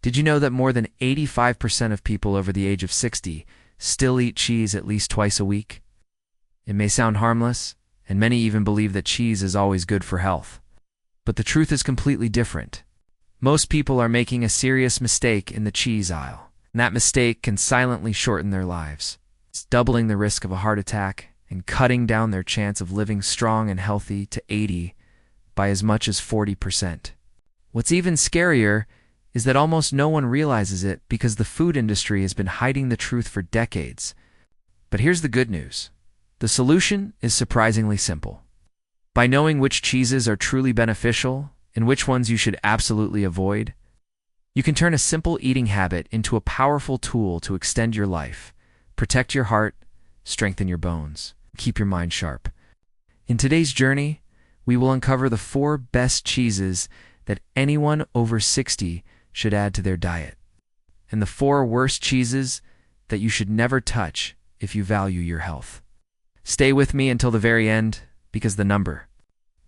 Did you know that more than 85% of people over the age of 60 still eat cheese at least twice a week? It may sound harmless, and many even believe that cheese is always good for health. But the truth is completely different. Most people are making a serious mistake in the cheese aisle, and that mistake can silently shorten their lives. It's doubling the risk of a heart attack and cutting down their chance of living strong and healthy to 80 by as much as 40%. What's even scarier is that almost no one realizes it because the food industry has been hiding the truth for decades. But here's the good news. The solution is surprisingly simple. By knowing which cheeses are truly beneficial and which ones you should absolutely avoid, you can turn a simple eating habit into a powerful tool to extend your life, protect your heart, strengthen your bones, keep your mind sharp. In today's journey, we will uncover the 4 best cheeses that anyone over 60 should add to their diet, and the 4 worst cheeses that you should never touch if you value your health. Stay with me until the very end, because the number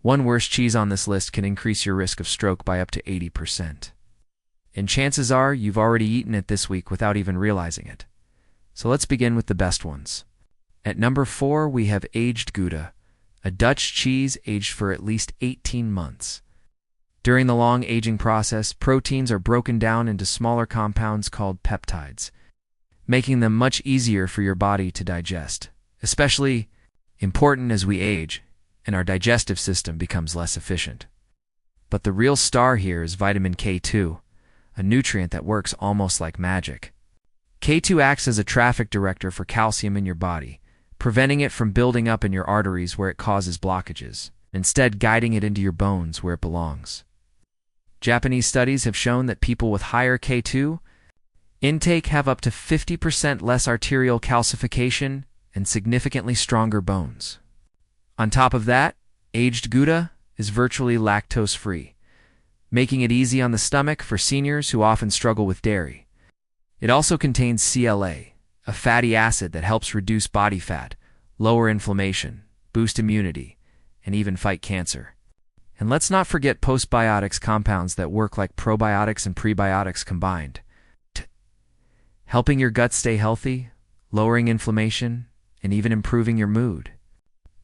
1 worst cheese on this list can increase your risk of stroke by up to 80%. And chances are you've already eaten it this week without even realizing it. So let's begin with the best ones. At number 4, we have aged Gouda, a Dutch cheese aged for at least 18 months. During the long aging process, proteins are broken down into smaller compounds called peptides, making them much easier for your body to digest, especially important as we age and our digestive system becomes less efficient. But the real star here is vitamin K2, a nutrient that works almost like magic. K2 acts as a traffic director for calcium in your body, preventing it from building up in your arteries where it causes blockages, instead guiding it into your bones where it belongs. Japanese studies have shown that people with higher K2 intake have up to 50% less arterial calcification and significantly stronger bones. On top of that, aged Gouda is virtually lactose-free, making it easy on the stomach for seniors who often struggle with dairy. It also contains CLA, a fatty acid that helps reduce body fat, lower inflammation, boost immunity, and even fight cancer. And let's not forget postbiotics compounds that work like probiotics and prebiotics combined, helping your gut stay healthy, lowering inflammation, and even improving your mood.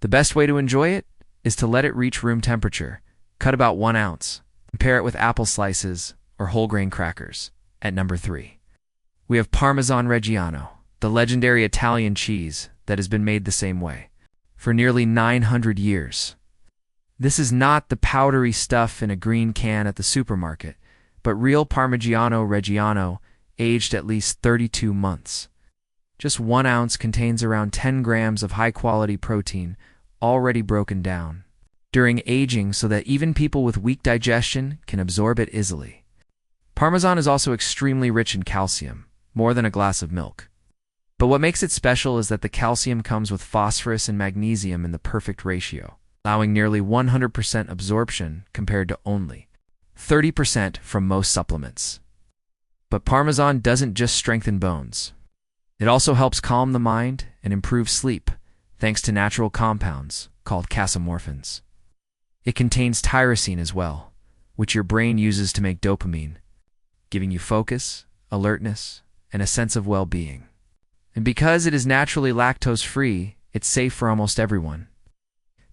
The best way to enjoy it is to let it reach room temperature. Cut about 1 ounce. Pair it with apple slices or whole grain crackers. At number 3, we have Parmesan Reggiano, the legendary Italian cheese that has been made the same way for nearly 900 years. This is not the powdery stuff in a green can at the supermarket, but real Parmigiano Reggiano aged at least 32 months. Just 1 ounce contains around 10 grams of high-quality protein already broken down during aging so that even people with weak digestion can absorb it easily. Parmesan is also extremely rich in calcium, more than a glass of milk. But what makes it special is that the calcium comes with phosphorus and magnesium in the perfect ratio, allowing nearly 100% absorption compared to only 30% from most supplements. But Parmesan doesn't just strengthen bones. It also helps calm the mind and improve sleep, thanks to natural compounds called casomorphins. It contains tyrosine as well, which your brain uses to make dopamine, giving you focus, alertness, and a sense of well-being. And because it is naturally lactose-free, it's safe for almost everyone.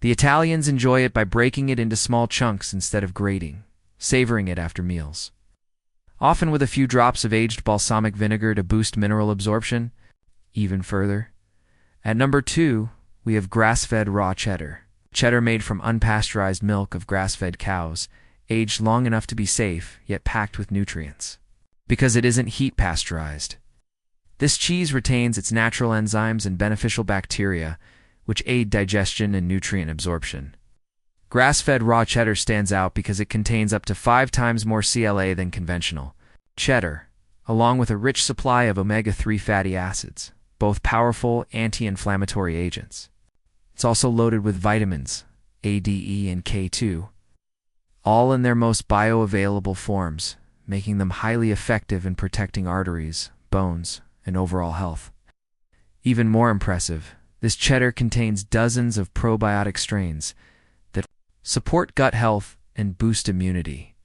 The Italians enjoy it by breaking it into small chunks instead of grating, savoring it after meals, often with a few drops of aged balsamic vinegar to boost mineral absorption even further. At number 2, we have grass-fed raw cheddar. Cheddar made from unpasteurized milk of grass-fed cows, aged long enough to be safe, yet packed with nutrients. Because it isn't heat pasteurized. This cheese retains its natural enzymes and beneficial bacteria, which aid digestion and nutrient absorption. Grass-fed raw cheddar stands out because it contains up to 5 times more CLA than conventional cheddar, along with a rich supply of omega-3 fatty acids, both powerful anti-inflammatory agents. It's also loaded with vitamins, A, D, E, and K2, all in their most bioavailable forms, making them highly effective in protecting arteries, bones, and overall health. Even more impressive, this cheddar contains dozens of probiotic strains that support gut health and boost immunity.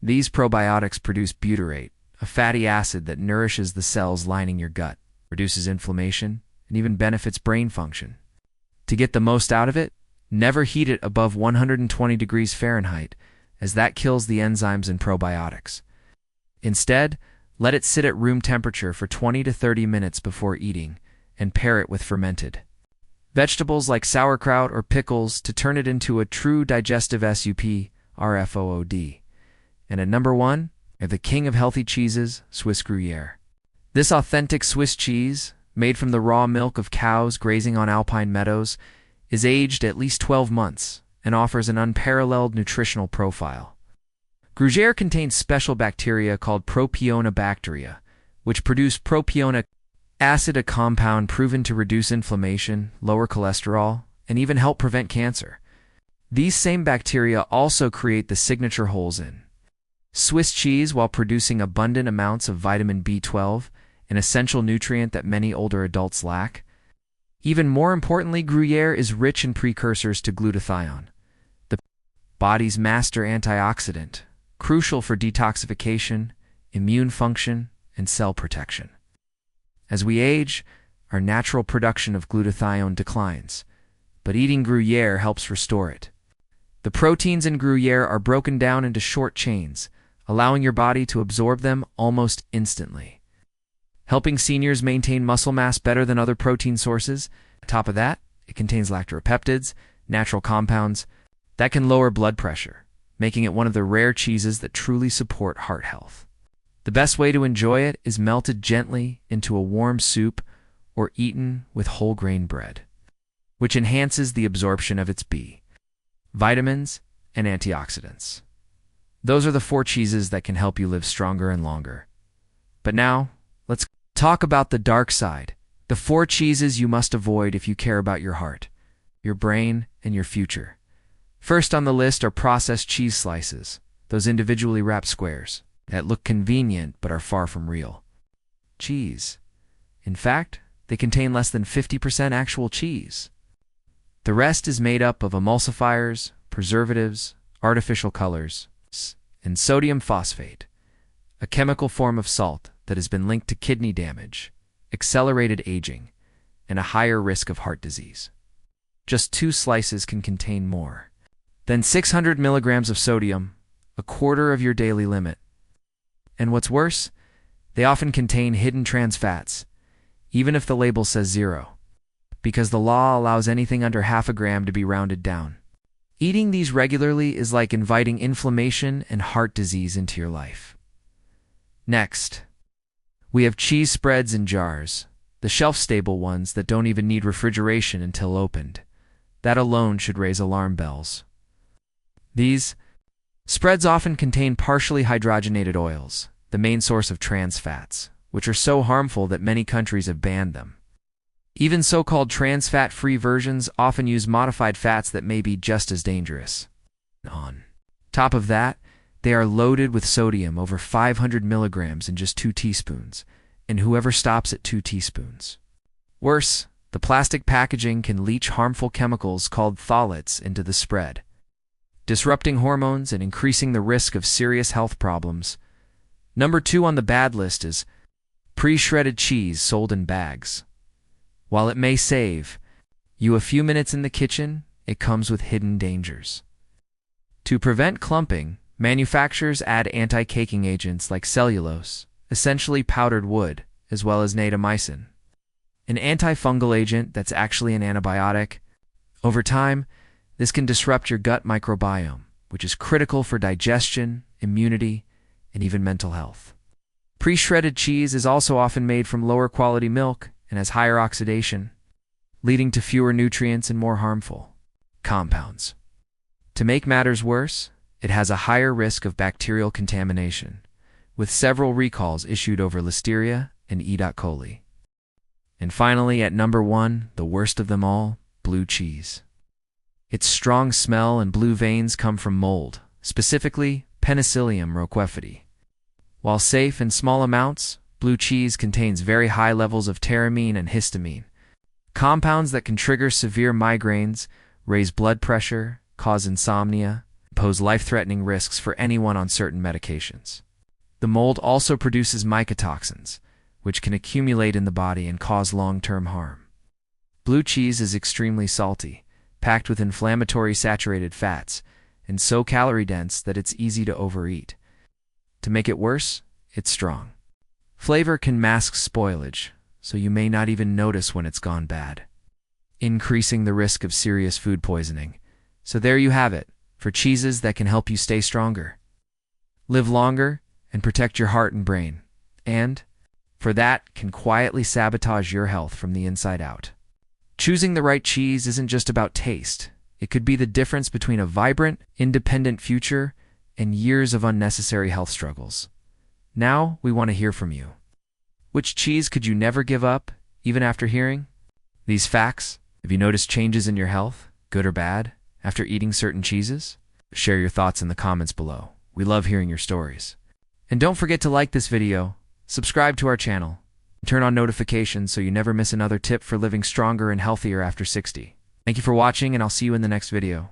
These probiotics produce butyrate, a fatty acid that nourishes the cells lining your gut, reduces inflammation, and even benefits brain function. To get the most out of it, never heat it above 120 degrees Fahrenheit, as that kills the enzymes and probiotics. Instead, let it sit at room temperature for 20 to 30 minutes before eating, and pair it with fermented vegetables like sauerkraut or pickles to turn it into a true digestive soup, RFOOD. And at number 1, the king of healthy cheeses, Swiss Gruyère. This authentic Swiss cheese, made from the raw milk of cows grazing on alpine meadows, is aged at least 12 months and offers an unparalleled nutritional profile. Gruyère contains special bacteria called propionibacteria, which produce propionic acid, a compound proven to reduce inflammation, lower cholesterol, and even help prevent cancer. These same bacteria also create the signature holes in Swiss cheese while producing abundant amounts of vitamin B12, an essential nutrient that many older adults lack. Even more importantly, Gruyère is rich in precursors to glutathione, the body's master antioxidant, crucial for detoxification, immune function, and cell protection. As we age, our natural production of glutathione declines, but eating Gruyère helps restore it. The proteins in Gruyère are broken down into short chains, allowing your body to absorb them almost instantly, helping seniors maintain muscle mass better than other protein sources. On top of that, it contains lactopeptides, natural compounds that can lower blood pressure, making it one of the rare cheeses that truly support heart health. The best way to enjoy it is melted gently into a warm soup or eaten with whole grain bread, which enhances the absorption of its B vitamins and antioxidants. Those are the 4 cheeses that can help you live stronger and longer. But now, let's talk about the dark side, the 4 cheeses you must avoid if you care about your heart, your brain, and your future. First on the list are processed cheese slices, those individually wrapped squares that look convenient but are far from real cheese. In fact, they contain less than 50% actual cheese. The rest is made up of emulsifiers, preservatives, artificial colors, and sodium phosphate, a chemical form of salt that has been linked to kidney damage, accelerated aging, and a higher risk of heart disease. Just 2 slices can contain more than 600 milligrams of sodium, a quarter of your daily limit. And what's worse, they often contain hidden trans fats, even if the label says 0, because the law allows anything under half a gram to be rounded down. Eating these regularly is like inviting inflammation and heart disease into your life. Next, we have cheese spreads in jars, the shelf-stable ones that don't even need refrigeration until opened. That alone should raise alarm bells. These spreads often contain partially hydrogenated oils, the main source of trans fats, which are so harmful that many countries have banned them. Even so-called trans fat-free versions often use modified fats that may be just as dangerous. On top of that, they are loaded with sodium, over 500 milligrams in just 2 teaspoons, and whoever stops at 2 teaspoons. Worse, the plastic packaging can leach harmful chemicals called phthalates into the spread, disrupting hormones and increasing the risk of serious health problems. Number 2 on the bad list is pre-shredded cheese sold in bags. While it may save you a few minutes in the kitchen, it comes with hidden dangers. To prevent clumping, manufacturers add anti-caking agents like cellulose, essentially powdered wood, as well as natamycin, an antifungal agent that's actually an antibiotic. Over time, this can disrupt your gut microbiome, which is critical for digestion, immunity, and even mental health. Pre-shredded cheese is also often made from lower quality milk and has higher oxidation, leading to fewer nutrients and more harmful compounds. To make matters worse, it has a higher risk of bacterial contamination, with several recalls issued over Listeria and E. coli. And finally, at number 1, the worst of them all, blue cheese. Its strong smell and blue veins come from mold, specifically Penicillium roquefidi. While safe in small amounts, blue cheese contains very high levels of pteramine and histamine, compounds that can trigger severe migraines, raise blood pressure, cause insomnia, and pose life-threatening risks for anyone on certain medications. The mold also produces mycotoxins, which can accumulate in the body and cause long-term harm. Blue cheese is extremely salty, packed with inflammatory saturated fats, and so calorie-dense that it's easy to overeat. To make it worse, it's strong. Flavor can mask spoilage, so you may not even notice when it's gone bad, increasing the risk of serious food poisoning. So there you have it, for cheeses that can help you stay stronger, live longer, and protect your heart and brain, and, for that, can quietly sabotage your health from the inside out. Choosing the right cheese isn't just about taste. It could be the difference between a vibrant, independent future and years of unnecessary health struggles. Now, we want to hear from you. Which cheese could you never give up, even after hearing these facts? Have you noticed changes in your health, good or bad, after eating certain cheeses? Share your thoughts in the comments below. We love hearing your stories. And don't forget to like this video, subscribe to our channel, and turn on notifications so you never miss another tip for living stronger and healthier after 60. Thank you for watching, and I'll see you in the next video.